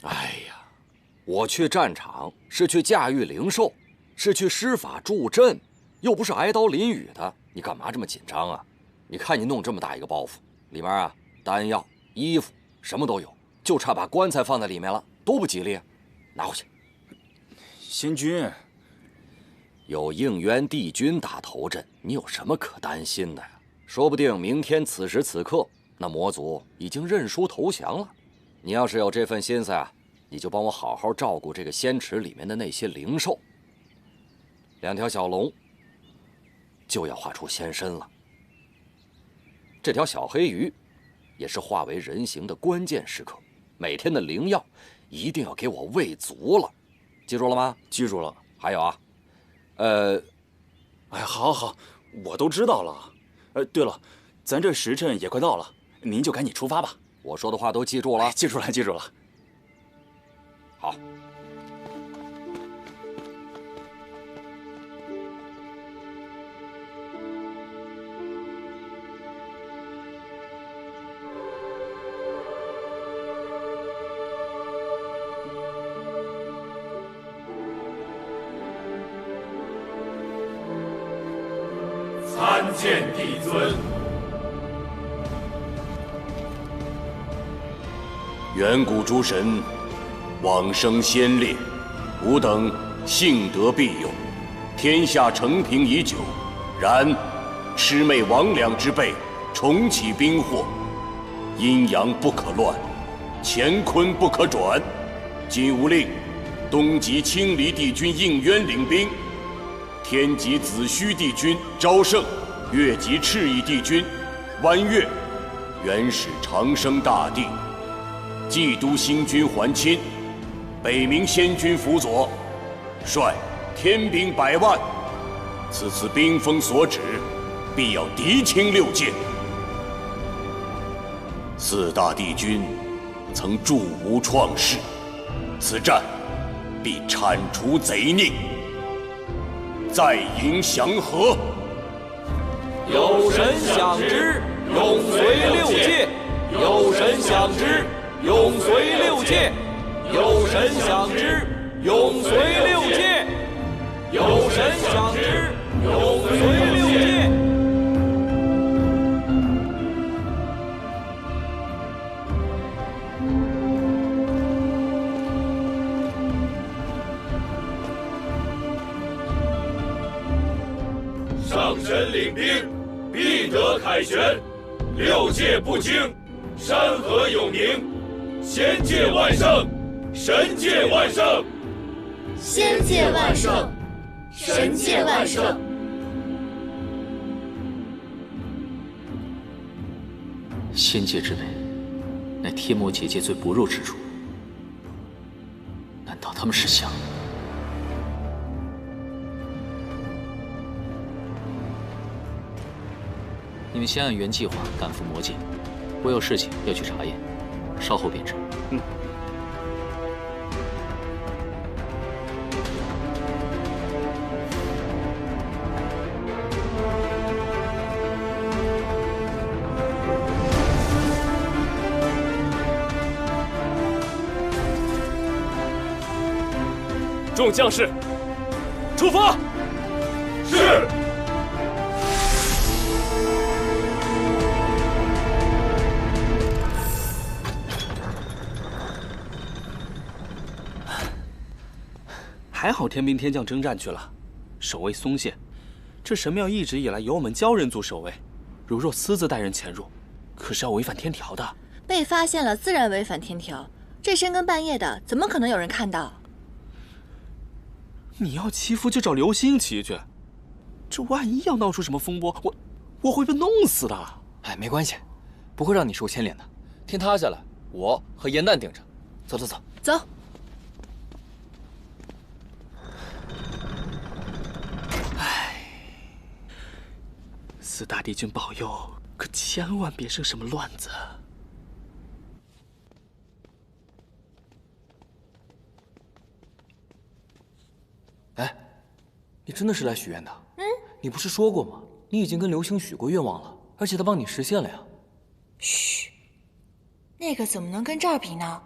哎呀，我去战场是去驾驭灵兽，是去施法助阵，又不是挨刀淋雨的。你干嘛这么紧张啊？你看你弄这么大一个包袱，里面啊，丹药、衣服什么都有，就差把棺材放在里面了，多不吉利啊！拿回去。仙君，有应渊帝君打头阵，你有什么可担心的呀？说不定明天此时此刻，那魔族已经认输投降了。你要是有这份心思啊，你就帮我好好照顾这个仙池里面的那些灵兽。2条小龙就要化出仙身了，这条小黑鱼也是化为人形的关键时刻，每天的灵药一定要给我喂足了，记住了吗？记住了。还有啊，哎，好，我都知道了。对了，咱这时辰也快到了，您就赶紧出发吧。我说的话都记住了。记住了。好。参见帝尊。远古诸神，往生先烈，吾等幸得庇佑，天下承平已久。然魑魅魍魉之辈重启兵祸，阴阳不可乱，乾坤不可转。今吾令东极青离帝君应渊领兵，天极子虚帝君昭胜，越极赤翼帝君弯月，原始长生大帝，冀都星君还钦，北冥仙君辅佐，率天兵100万。此次兵锋所指，必要敌清6界。4大帝君曾助吾创世，此战必铲除贼佞，再迎祥和。有神享之，永随6界；有神享之，永随6界；有神享之，永随6界；有神享之，永随6界。上神领兵，必得凯旋；6界不惊，山河永宁。仙界万圣，神界万圣。仙界万圣，神界万圣。仙界之辈，乃天魔结界最薄弱之处。难道他们是想？你们先按原计划赶赴魔界，我有事情要去查验，稍后便知。众将士，出发！是。还好天兵天将征战去了，守卫松懈。这神庙一直以来由我们鲛人族守卫，如若私自带人潜入，可是要违反天条的。被发现了，自然违反天条。这深更半夜的，怎么可能有人看到？你要欺负就找流星骑去，这万一要闹出什么风波，我会被弄死的。哎，没关系，不会让你受牵连的。天塌下来，我和严蛋顶着。走。走。4大帝君保佑，可千万别生什么乱子。哎，你真的是来许愿的？你不是说过吗？你已经跟流星许过愿望了，而且他帮你实现了呀。嘘，那个怎么能跟这儿比呢？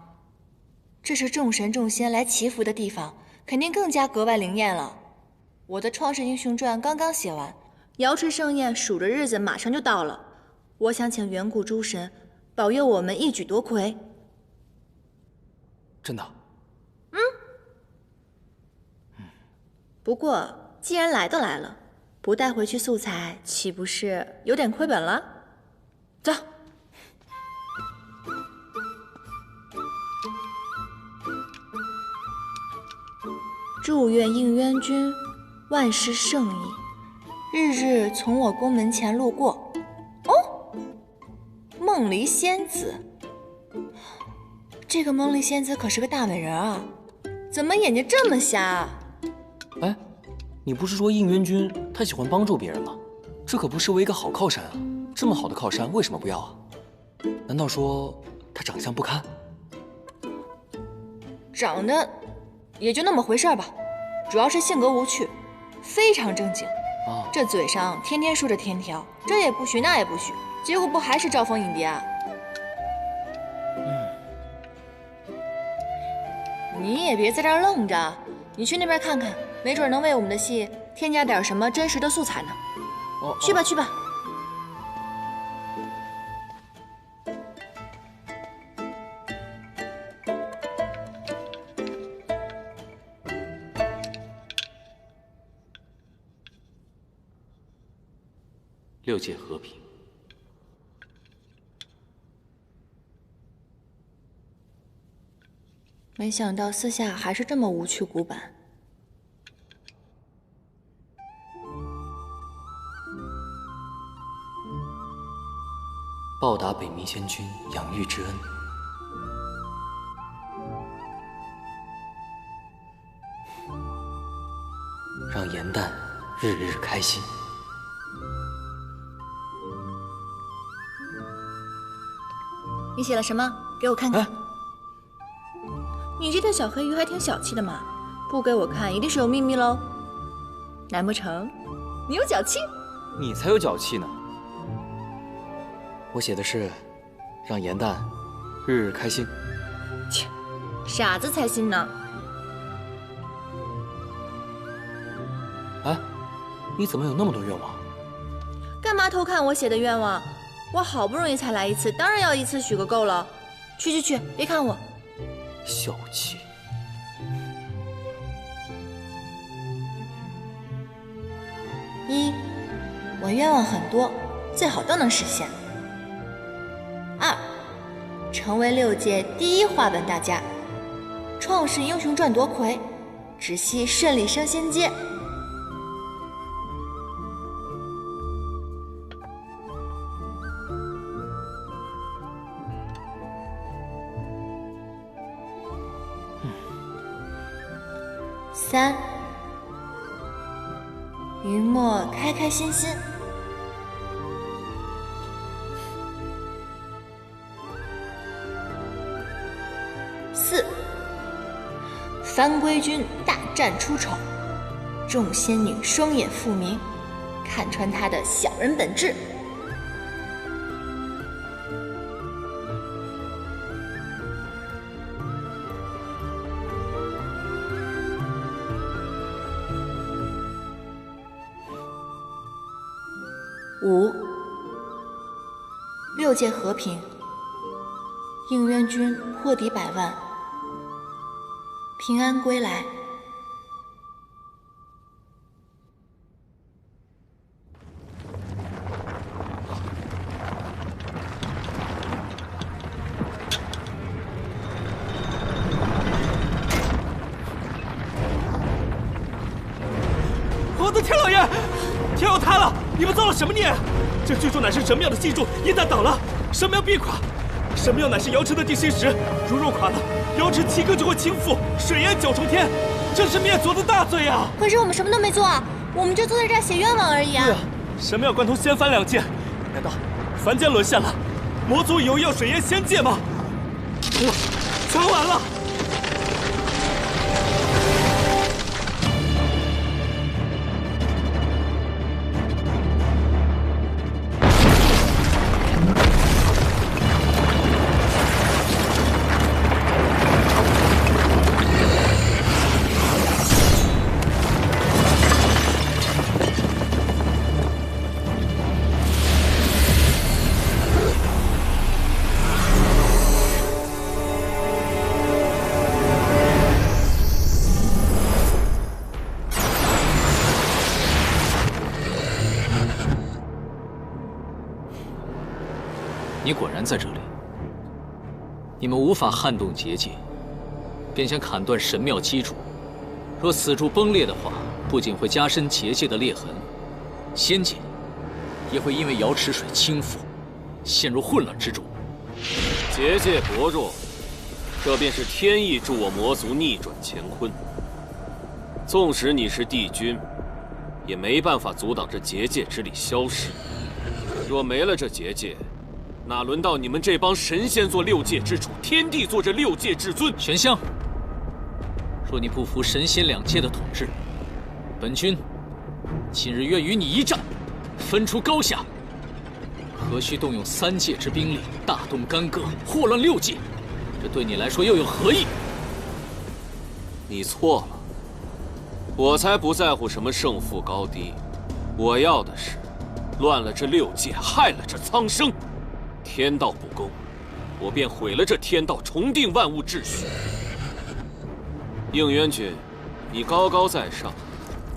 这是众神众仙来祈福的地方，肯定更加格外灵验了。我的《创世英雄传》刚刚写完，瑶池盛宴数着日子马上就到了。我想请远古诸神保佑我们一举夺魁。真的？不过既然来都来了，不带回去素材，岂不是有点亏本了？走。祝愿应渊君万事胜意，日日从我宫门前路过。哦，梦离仙子，这个梦离仙子可是个大美人啊，怎么眼睛这么瞎啊？哎，你不是说应渊君他喜欢帮助别人吗？这可不失为一个好靠山啊！这么好的靠山为什么不要啊？难道说他长相不堪？长得也就那么回事吧，主要是性格无趣，非常正经。这嘴上天天说着天条，这也不许那也不许，结果不还是招蜂引蝶啊？你也别在这儿愣着，你去那边看看，没准能为我们的戏添加点什么真实的素材呢。去吧去吧。六界和平。没想到私下还是这么无趣古板。报答北冥仙君养育之恩，让颜淡日日开心。你写了什么？给我看看。你这条小黑鱼还挺小气的嘛，不给我看一定是有秘密喽。难不成你有脚气？你才有脚气呢。我写的是让颜淡日日开心。切，傻子才信呢。哎，你怎么有那么多愿望？干嘛偷看我写的愿望？我好不容易才来一次，当然要一次许个够了。去，别看我。小气。一，我愿望很多，最好都能实现。二，成为6届第1话本大家，《创世英雄传》夺魁，只希顺利升仙阶。3，云墨开开心心。4，番归君大战出丑，众仙女双眼复明，看穿他的小人本质。5，六界和平，应渊君破敌100万，平安归来。我的天老爷，天要塌了！你们造了什么孽？这巨柱乃是神庙的基柱，一旦倒了，神庙必垮。神庙乃是瑶池的地心石，如若垮了，瑶池7个就会倾覆，水淹9重天，这是灭族的大罪啊！可是我们什么都没做啊，我们就坐在这儿写愿望而已啊。对啊，神庙贯通仙凡2界，难道凡间沦陷了？魔族有意要水淹仙界吗？全完了！你果然在这里。你们无法撼动结界，便想砍断神庙基础。若此柱崩裂的话，不仅会加深结界的裂痕，仙界也会因为瑶池水倾覆，陷入混乱之中。结界薄弱，这便是天意助我魔族逆转乾坤。纵使你是帝君，也没办法阻挡这结界之力消失。若没了这结界，哪轮到你们这帮神仙做六界之主，天帝做这六界至尊？玄香，若你不服神仙两界的统治，本君今日愿与你一战，分出高下。何须动用3界之兵力，大动干戈，祸乱6界？这对你来说又有何意？你错了，我才不在乎什么胜负高低，我要的是乱了这6界，害了这苍生。天道不公，我便毁了这天道，重定万物秩序。应元君，你高高在上，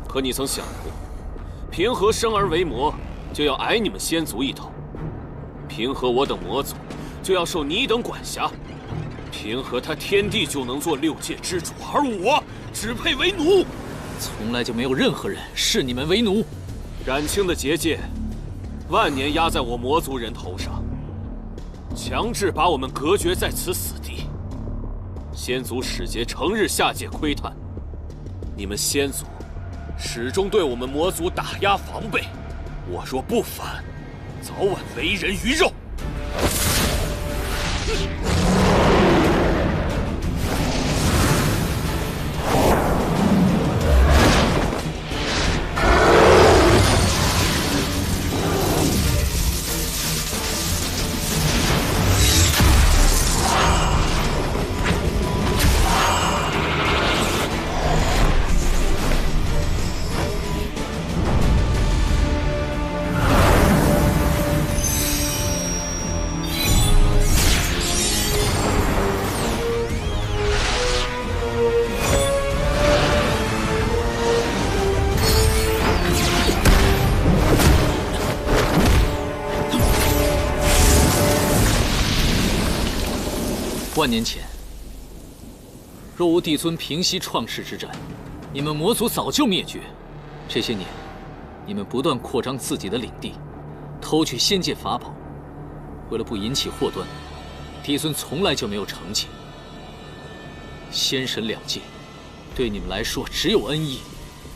可你曾想过，平和生而为魔，就要矮你们仙族一头；平和我等魔族，就要受你等管辖。平和他天帝就能做6界之主，而我只配为奴。从来就没有任何人视你们为奴。冉青的结界，万年压在我魔族人头上，强制把我们隔绝在此死地。仙族使节成日下界窥探，你们仙族始终对我们魔族打压防备。我若不反，早晚为人鱼肉。万年前，若无帝尊平息创世之战，你们魔族早就灭绝。这些年，你们不断扩张自己的领地，偷取仙界法宝。为了不引起祸端，帝尊从来就没有惩戒。仙神两界，对你们来说只有恩义，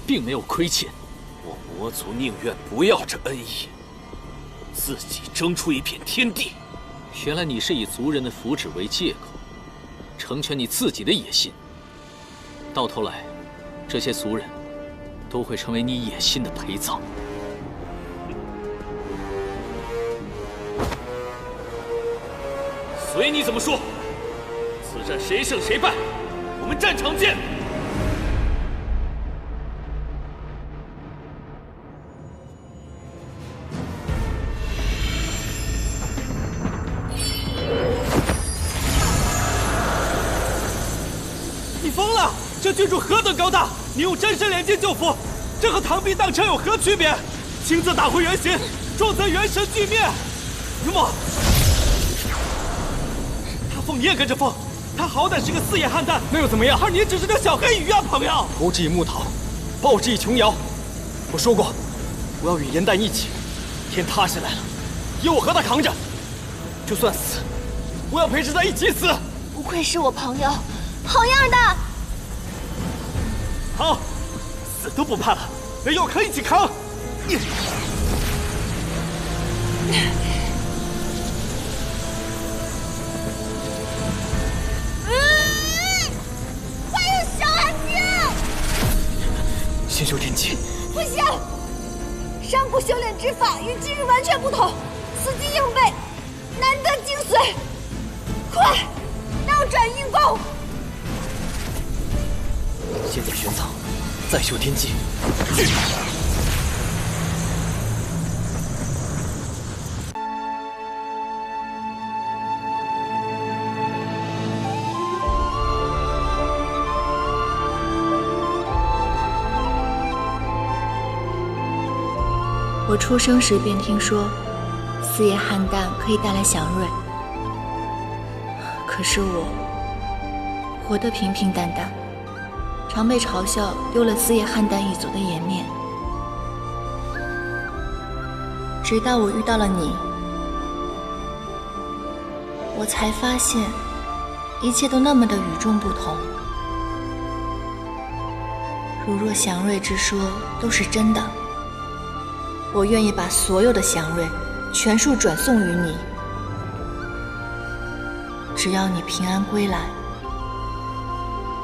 并没有亏欠。我魔族宁愿不要这恩义，自己争出一片天地。原来你是以族人的福祉为借口，成全你自己的野心。到头来，这些族人都会成为你野心的陪葬。随你怎么说。此战谁胜谁败，我们战场见。这郡主何等高大！你用真身炼金救父，这和螳臂当车有何区别？亲自打回原形，重则元神俱灭。如墨，他凤你也跟着凤，他好歹是个4眼汉丹，那又怎么样？而你只是条小黑鱼啊，朋友！投之以木桃，报之以琼瑶。我说过，我要与颜淡一起。天塌下来了，由我和他扛着。就算死，我要陪着他一起死。不愧是我朋友，好样的！好，死都不怕了，人要扛一起扛。还有小安静！先修天机。不行，上古修炼之法与今日完全不同，死记硬背，难得精髓。快，倒转运功！先在玄藏，再修天机。我出生时便听说，四叶汉淡可以带来祥瑞，可是我活得平平淡淡，常被嘲笑丢了四叶汉淡一族的颜面。直到我遇到了你，我才发现一切都那么的与众不同。如若祥瑞之说都是真的，我愿意把所有的祥瑞全数转送于你。只要你平安归来，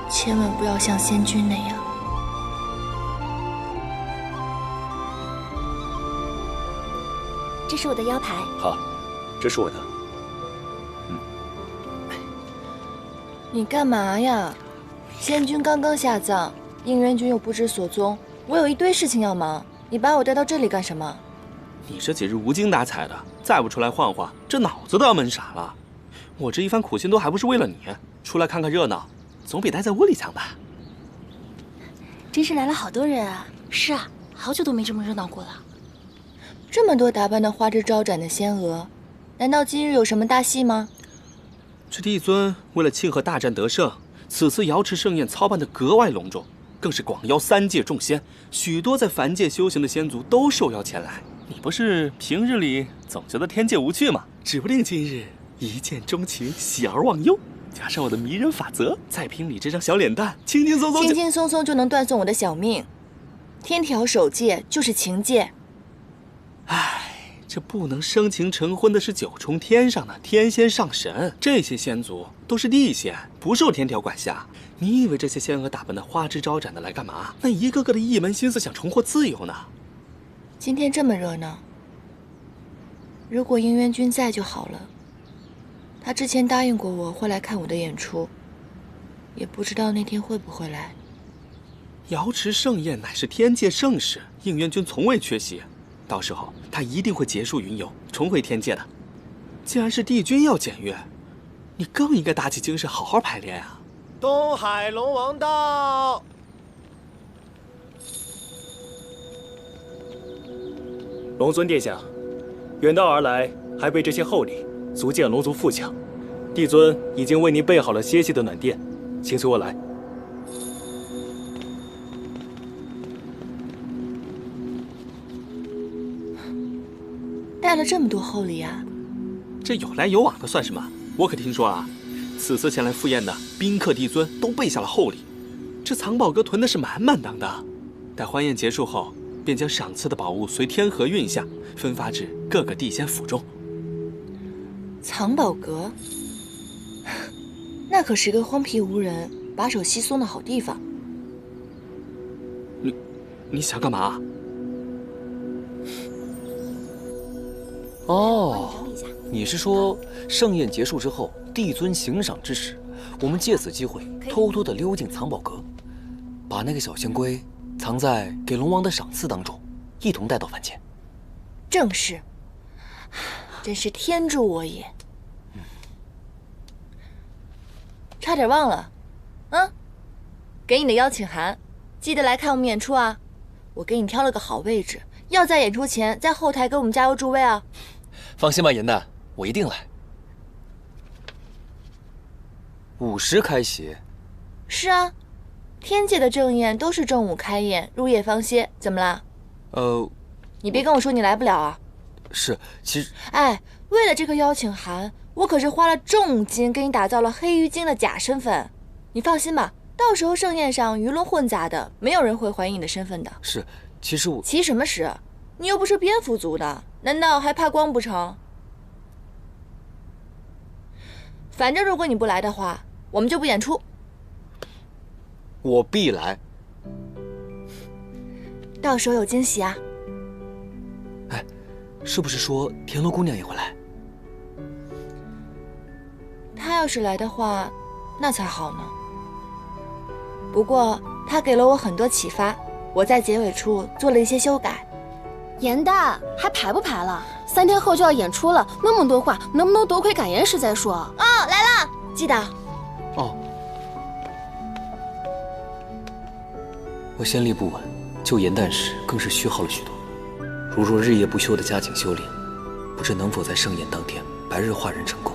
千万不要像仙君那样。这是我的腰牌。好，这是我的。你干嘛呀？仙君刚刚下葬，应元君又不知所踪，我有一堆事情要忙，你把我带到这里干什么？你这几日无精打采的，再不出来晃晃，这脑子都要闷傻了。我这一番苦心都还不是为了你，出来看看热闹，总比待在窝里强吧？真是来了好多人啊！是啊，好久都没这么热闹过了。这么多打扮的花枝招展的仙娥，难道今日有什么大戏吗？这帝尊为了庆贺大战得胜，此次瑶池盛宴操办得格外隆重，更是广邀3界众仙，许多在凡界修行的仙族都受邀前来。你不是平日里总觉得天界无趣吗？指不定今日一见钟情，喜而忘忧，加上我的迷人法则，再凭你这张小脸蛋，轻轻松松就能断送我的小命。天条守戒就是情戒。唉，这不能生情成婚的是9重天上的天仙上神，这些仙族都是地仙，不受天条管辖。你以为这些仙娥打扮的花枝招展的来干嘛？那一个个的一门心思想重获自由呢。今天这么热闹，如果应元君在就好了。他之前答应过我会来看我的演出，也不知道那天会不会来。瑶池盛宴乃是天界盛事，应元君从未缺席，到时候他一定会结束云游，重回天界的。既然是帝君要检阅，你更应该打起精神好好排练啊！东海龙王到。龙尊殿下，远道而来，还备这些厚礼，足见龙族富强。帝尊已经为您备好了歇息的暖殿，请随我来。带了这么多厚礼啊！这有来有往的算什么？我可听说啊，此次前来赴宴的宾客帝尊都备下了厚礼，这藏宝阁囤的是满满当当。待欢宴结束后，便将赏赐的宝物随天河运下，分发至各个地仙府中。藏宝阁，那可是个荒僻无人、把手稀松的好地方。你想干嘛？哦，你是说盛宴结束之后，帝尊行赏之时，我们借此机会偷偷的溜进藏宝阁，把那个小仙龟藏在给龙王的赏赐当中，一同带到凡间。正是，真是天助我也。差点忘了，给你的邀请函，记得来看我们演出啊！我给你挑了个好位置，要在演出前在后台给我们加油助威啊！放心吧，严蛋，我一定来。5时开席。是啊，天界的正宴都是正午开宴，入夜方歇，怎么啦？你别跟我说你来不了啊！是，其实……哎，为了这个邀请函，我可是花了重金给你打造了黑鱼精的假身份。你放心吧，到时候盛宴上鱼龙混杂的，没有人会怀疑你的身份的。是，其实我……其什么实？你又不是蝙蝠族的，难道还怕光不成？反正如果你不来的话，我们就不演出。我必来。到时候有惊喜啊！哎，是不是说田螺姑娘也会来？她要是来的话，那才好呢。不过她给了我很多启发，我在结尾处做了一些修改。严蛋，还排不排了？3天后就要演出了，那么多话，能不能多亏感言时再说？哦，来了，记得。哦。我先力不稳，救严蛋时更是虚耗了许多。如若日夜不休的加紧修炼，不知能否在盛宴当天白日化人成功，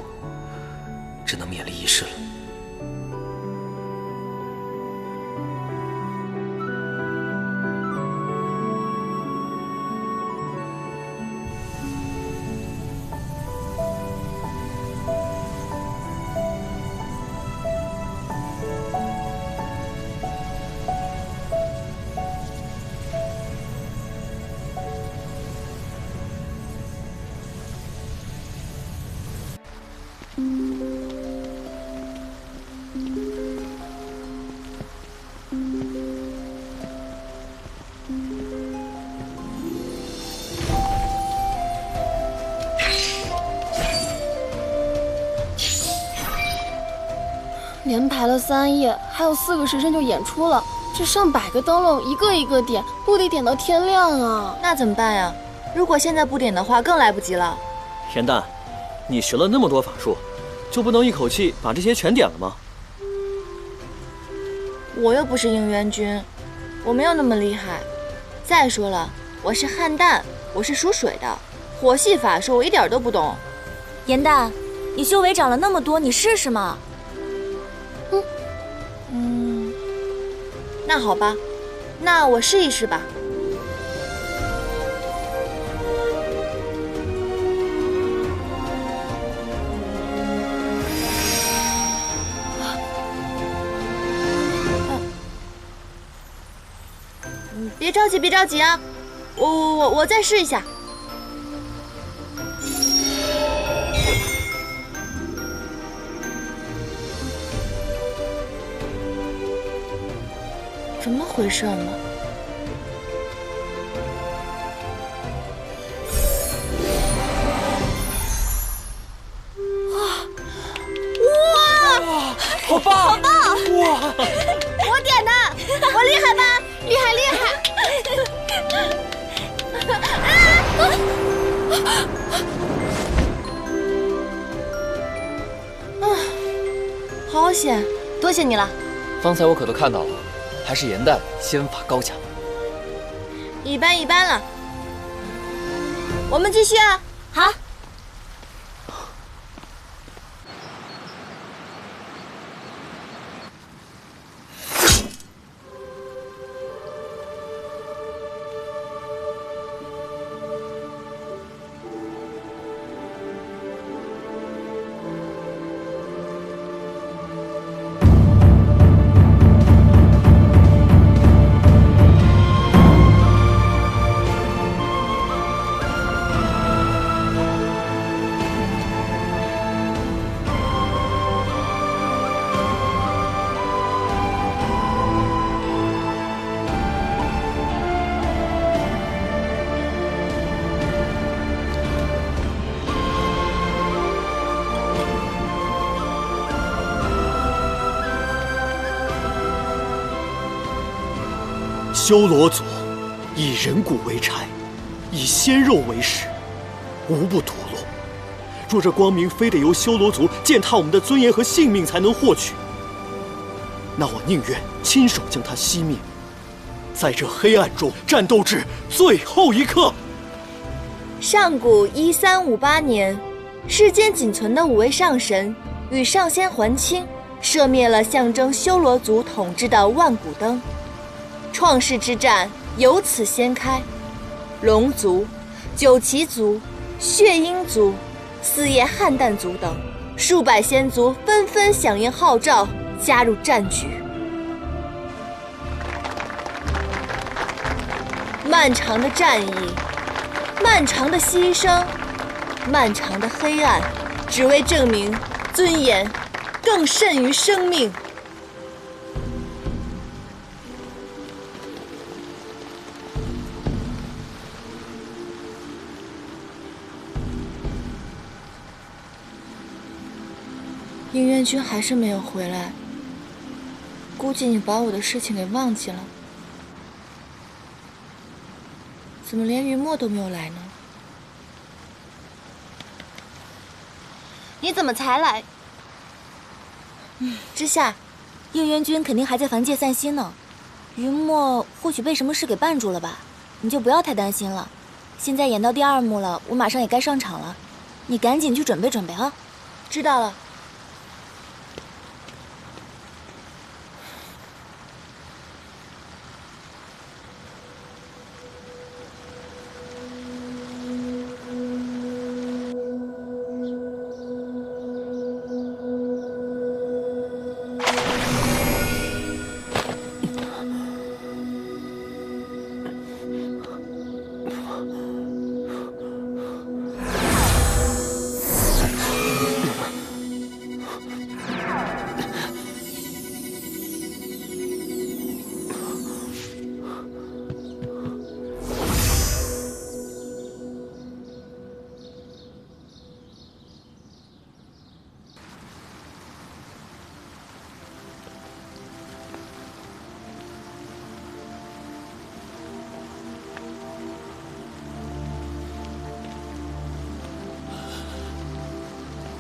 只能勉力一试了。连排了3夜，还有4个时辰就演出了。这上百个灯笼，一个一个点，不得点到天亮啊！那怎么办呀？如果现在不点的话，更来不及了。田蛋，你学了那么多法术，就不能一口气把这些全点了吗？我又不是应元君，我没有那么厉害。再说了，我是汉旦，我是属水的，火系法术我一点都不懂。颜旦，你修为长了那么多，你试试嘛。那好吧，那我试一试吧。别着急，别着急啊，我再试一下。怎么回事呢？哇！好棒！好棒！哇！我点的，我厉害吧？厉害厉害！好险，多谢你了。方才我可都看到了，还是颜旦仙法高强。一般一般了，我们继续啊。好。修罗族以人骨为柴，以鲜肉为食，无不屠戮。若这光明非得由修罗族践踏我们的尊严和性命才能获取，那我宁愿亲手将它熄灭，在这黑暗中战斗至最后一刻。上古1358年，世间仅存的5位上神与上仙还清，射灭了象征修罗族统治的万古灯。创世之战由此掀开，龙族、九岐族、血鹰族、四叶汉旦族等数百仙族纷纷响应号召，加入战局。漫长的战役，漫长的牺牲，漫长的黑暗，只为证明尊严更甚于生命。应元君还是没有回来，估计你把我的事情给忘记了。怎么连云墨都没有来呢？你怎么才来？之夏，应元君肯定还在凡界散心呢。云墨或许被什么事给绊住了吧，你就不要太担心了。现在演到第2幕了，我马上也该上场了，你赶紧去准备准备啊！知道了。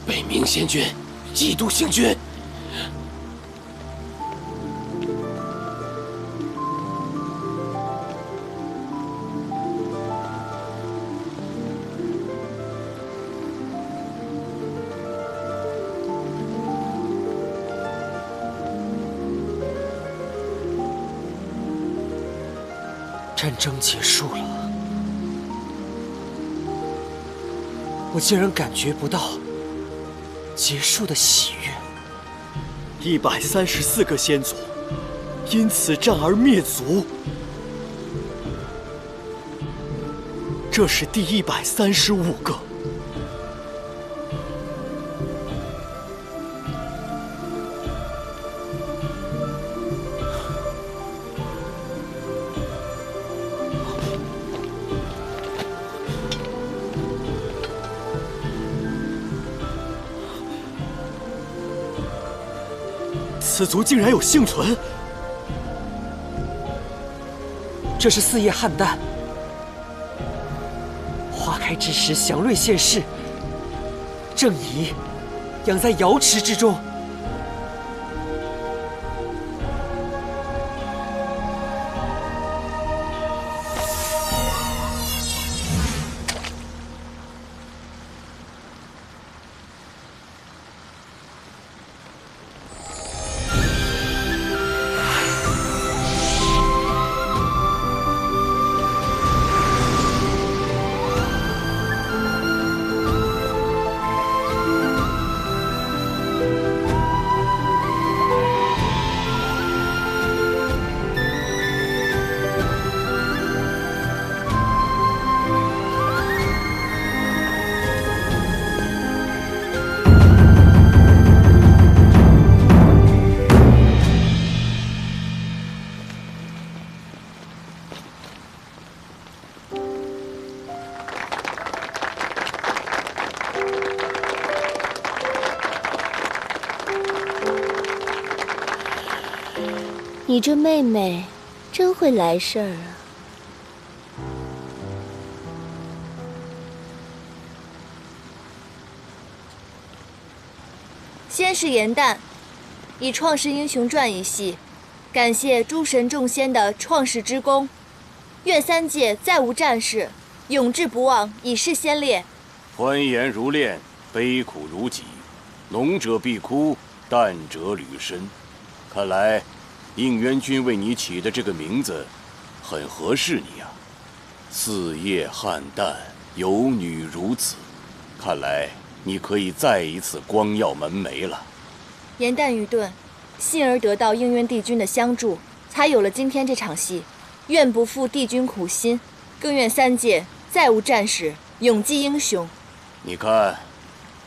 北冥仙君，嫉妒星君。战争结束了，我竟然感觉不到结束的喜悦。134个先祖因此战而灭族，这是第135个。此族竟然有幸存，这是4叶汉丹。花开之时，祥瑞现世，正宜养在瑶池之中。你这妹妹真会来事儿啊！先是严诞以《创世英雄传》一戏，感谢诸神众仙的创世之功，愿3界再无战事，永志不忘以示先烈。欢颜如练，悲苦如己，浓者必哭，淡者履身。看来应元君为你起的这个名字很合适你啊。4叶汉诞，有女如此，看来你可以再一次光耀门楣了。严诞愚钝，幸而得到应元帝君的相助，才有了今天这场戏。愿不负帝君苦心，更愿3界再无战事，永继英雄。你看，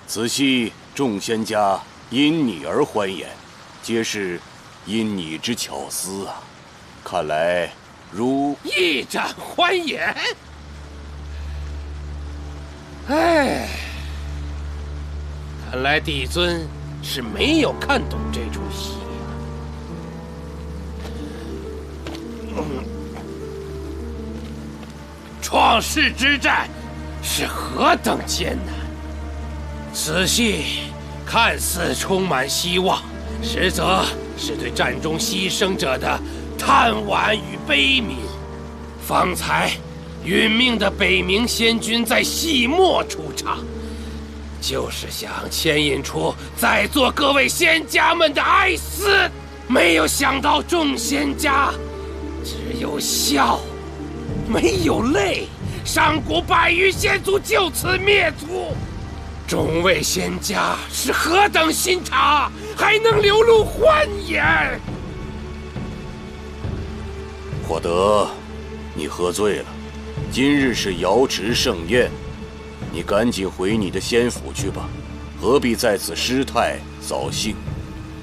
此戏众仙家因你而欢颜，皆是因你之巧思啊！看来如一展欢颜。唉，看来帝尊是没有看懂这出戏。创世之战是何等艰难！此戏看似充满希望，实则是对战中牺牲者的叹惋与悲悯。方才殒命的北冥仙君在戏末出场，就是想牵引出在座各位仙家们的哀思。没有想到众仙家只有笑，没有泪，上古百余仙族就此灭族。众位仙家是何等心肠，还能流露欢颜？火德，你喝醉了。今日是瑶池盛宴，你赶紧回你的仙府去吧，何必在此失态扫兴？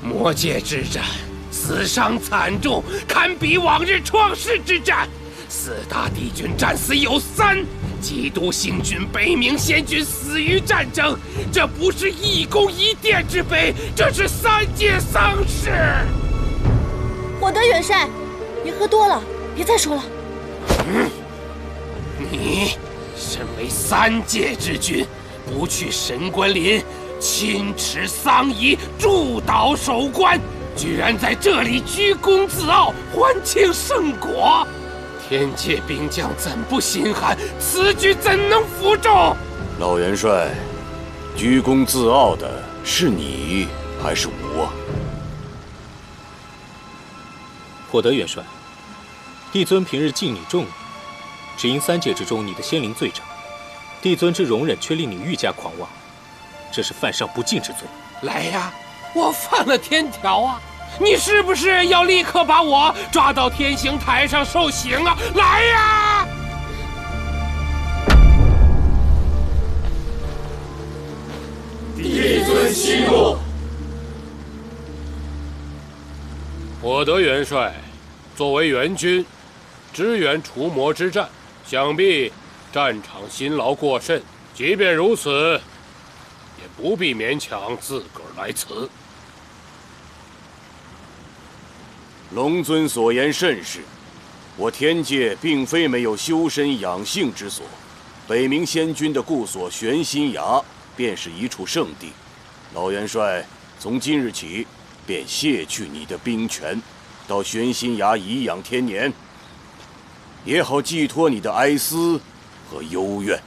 魔界之战，死伤惨重，堪比往日创世之战。4大帝君战死有3，基督星君、北冥仙君死于战争，这不是一宫一殿之悲，这是3界丧事。火德元帅，你喝多了，别再说了。你身为3界之君，不去神官林亲持丧仪，祝祷守关，居然在这里居功自傲，还清圣果。天界兵将怎不心寒？此举怎能服众？老元帅，居功自傲的是你还是我？火德元帅，帝尊平日敬你重你，只因3界之中你的仙灵最长，帝尊之容忍却令你愈加狂妄，这是犯上不敬之罪。来呀，我犯了天条啊！你是不是要立刻把我抓到天刑台上受刑啊？来呀！帝尊息怒。火德元帅，作为援军，支援除魔之战，想必战场辛劳过甚。即便如此，也不必勉强自个儿来辞。龙尊所言甚是，我天界并非没有修身养性之所，北冥仙君的故所玄心崖便是一处圣地。老元帅，从今日起便卸去你的兵权，到玄心崖颐养天年，也好寄托你的哀思和幽怨。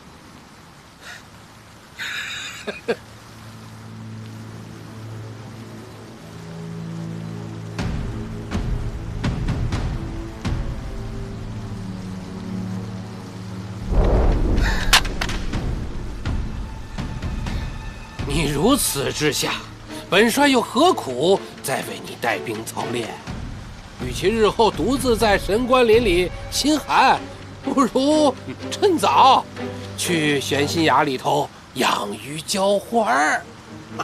你如此之下，本帅又何苦再为你带兵操练？与其日后独自在神官林里心寒，不如趁早去玄心崖里头养鱼浇花儿。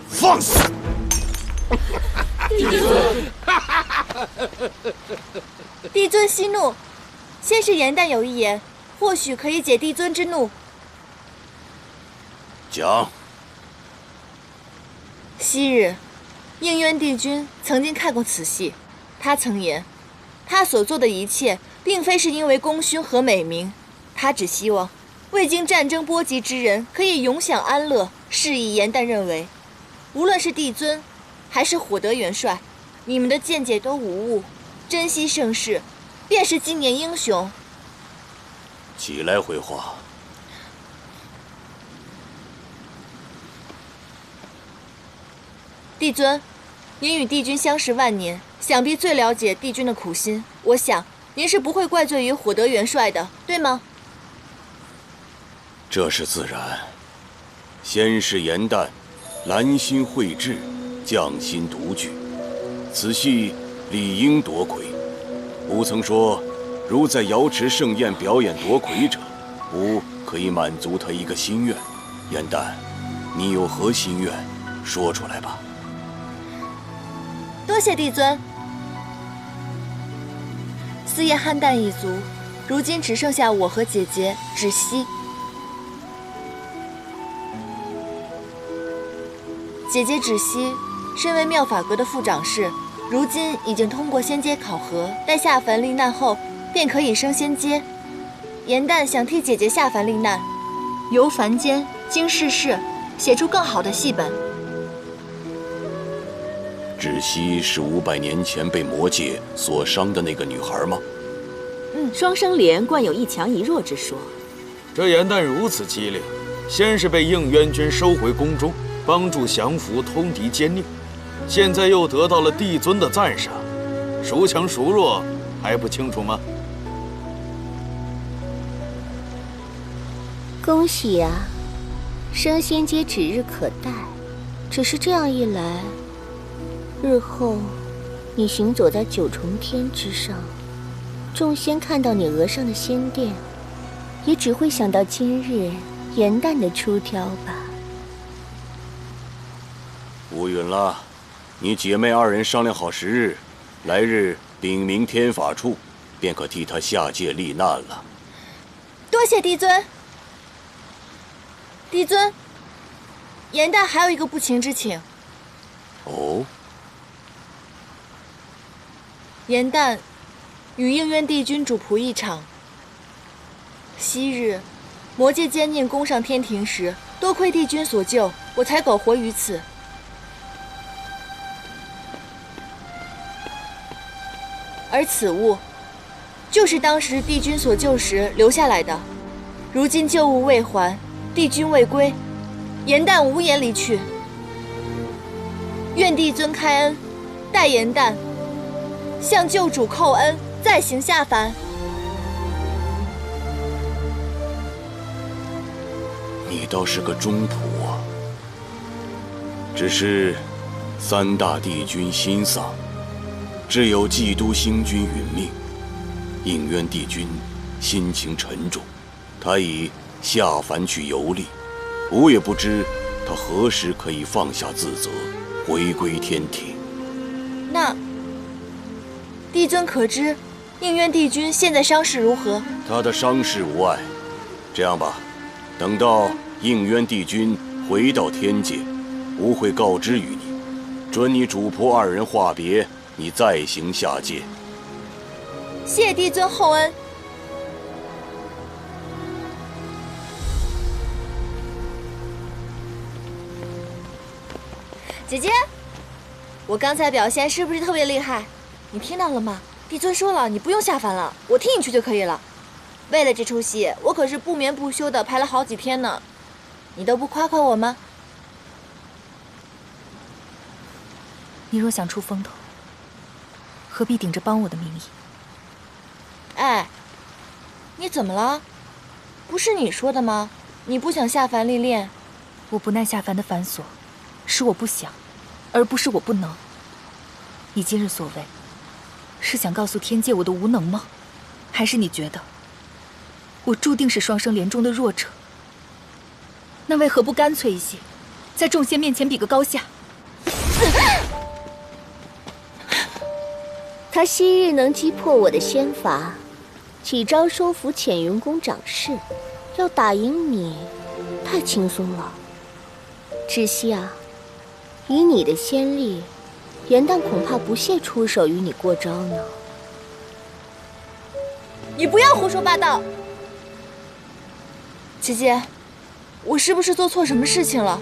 放肆！帝尊，帝尊息怒。先是颜旦有一言，或许可以解帝尊之怒。讲。昔日，应渊帝君曾经看过此戏，他曾言，他所做的一切，并非是因为功勋和美名，他只希望未经战争波及之人可以永享安乐。是以颜旦认为，无论是帝尊，还是火德元帅，你们的见解都无误，珍惜盛世，便是纪念英雄。起来回话。帝尊，您与帝君相识万年，想必最了解帝君的苦心。我想您是不会怪罪于火德元帅的，对吗？这是自然。先是颜旦，兰心蕙质，匠心独具，此戏理应夺魁。吾曾说，如在瑶池盛宴表演夺魁者，吾可以满足他一个心愿。颜旦，你有何心愿？说出来吧。多谢帝尊。四叶汉旦一族，如今只剩下我和姐姐芷溪。姐姐芷溪身为妙法阁的副掌事，如今已经通过仙阶考核，待下凡历难后，便可以升仙阶。颜旦想替姐姐下凡历难，游凡间，经世事，写出更好的戏本。芷溪是500年前被魔界所伤的那个女孩吗？双生莲惯有一强一弱之说。这颜淡如此机灵，先是被应渊君收回宫中，帮助降服通敌奸佞，现在又得到了帝尊的赞赏，孰强孰弱还不清楚吗？恭喜呀，升仙阶指日可待。只是这样一来，日后你行走在九重天之上，众仙看到你额上的仙殿，也只会想到今日颜淡的出挑吧。无云了，你姐妹二人商量好时日，来日禀明天法处，便可替她下界历难了。多谢帝尊。帝尊，颜淡还有一个不情之请。哦。颜淡与应渊帝君主仆一场。昔日魔界奸佞攻上天庭时，多亏帝君所救，我才苟活于此。而此物，就是当时帝君所救时留下来的。如今旧物未还，帝君未归，颜淡无颜离去。愿帝尊开恩，待颜淡向救主叩恩，再行下凡。你倒是个忠仆啊！只是三大帝君心丧，只有冀都星君殒命，应渊帝君心情沉重，他已下凡去游历，吾也不知他何时可以放下自责，回归天庭。那帝尊可知应渊帝君现在伤势如何？他的伤势无碍。这样吧，等到应渊帝君回到天界，吾会告知于你，准你主仆二人话别，你再行下界。谢帝尊厚恩。姐姐，我刚才表现是不是特别厉害？你听到了吗？帝尊说了，你不用下凡了，我替你去就可以了。为了这出戏，我可是不眠不休的排了好几天呢。你都不夸夸我吗？你若想出风头，何必顶着帮我的名义？哎，你怎么了？不是你说的吗？你不想下凡历练？我不耐下凡的繁琐，是我不想，而不是我不能。你今日所为，是想告诉天界我的无能吗？还是你觉得我注定是双生莲中的弱者？那为何不干脆一些，在众仙面前比个高下？他昔日能击破我的仙法，几招收服浅云宫掌事，要打赢你，太轻松了。只惜啊，以你的仙力，颜淡恐怕不屑出手与你过招呢。你不要胡说八道！姐姐，我是不是做错什么事情了？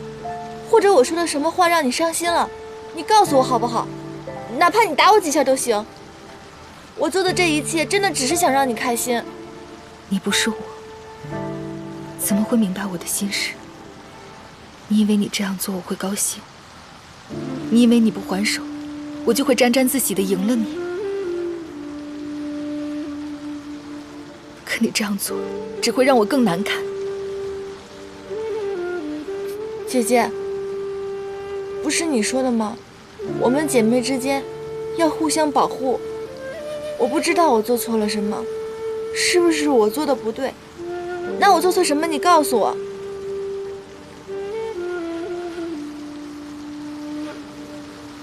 或者我说的什么话让你伤心了？你告诉我好不好？哪怕你打我几下都行。我做的这一切真的只是想让你开心。你不是我，怎么会明白我的心事？你以为你这样做我会高兴？你以为你不还手，我就会沾沾自喜地赢了你？可你这样做，只会让我更难堪。姐姐，不是你说的吗？我们姐妹之间要互相保护。我不知道我做错了什么，是不是我做的不对？那我做错什么？你告诉我。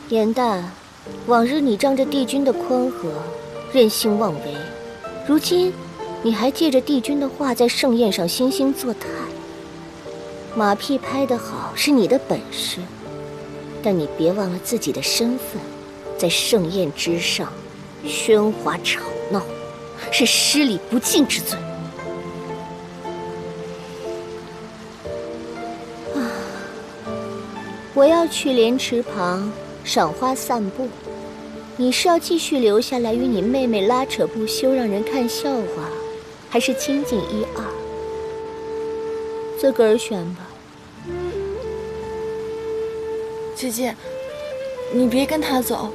颜淡，往日你仗着帝君的宽和，任性妄为，如今你还借着帝君的话在盛宴上惺惺作态。马屁拍得好是你的本事，但你别忘了自己的身份，在盛宴之上喧哗吵闹，是失礼不敬之罪。我要去莲池旁赏花散步，你是要继续留下来与你妹妹拉扯不休，让人看笑话，还是清静一二？自个儿选吧。姐姐，你别跟他走。